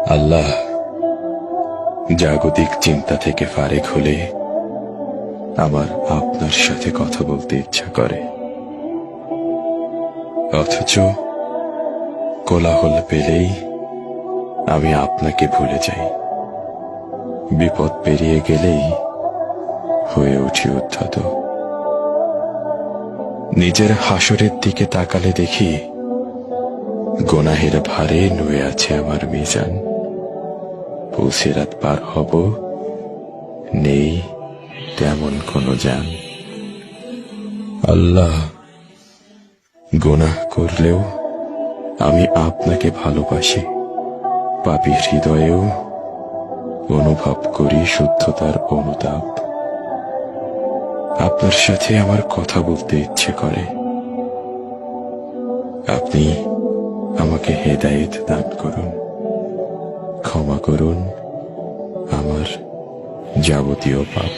আল্লাহ, জাগতিক চিন্তা থেকে ফারেক হলে আমার আপনার সাথে কথা বলতে ইচ্ছা করে, অথচ কোলাহল পেলেই আমি আপনাকে ভুলে যাই। বিপদ পেরিয়ে গেলেই হয়ে উঠি উদ্ধত। নিজের হাসরের দিকে তাকালে দেখি গুনাহের ভারে নুয়ে আছে আমার মিজান। পুলসিরাত পার হব, নেই তেমন কোনো জান। আল্লাহ, গুনাহ করলেও আমি আপনাকে ভালোবাসি। পাপী হৃদয়েও অনুভব করি শুদ্ধতার অনুতাপ। আপনার সাথে আমার কথা বলতে ইচ্ছে করে। আপনি আমাকে হেদায়েত দান করুন, ক্ষমা করুন আমার যাবতীয় পাপ।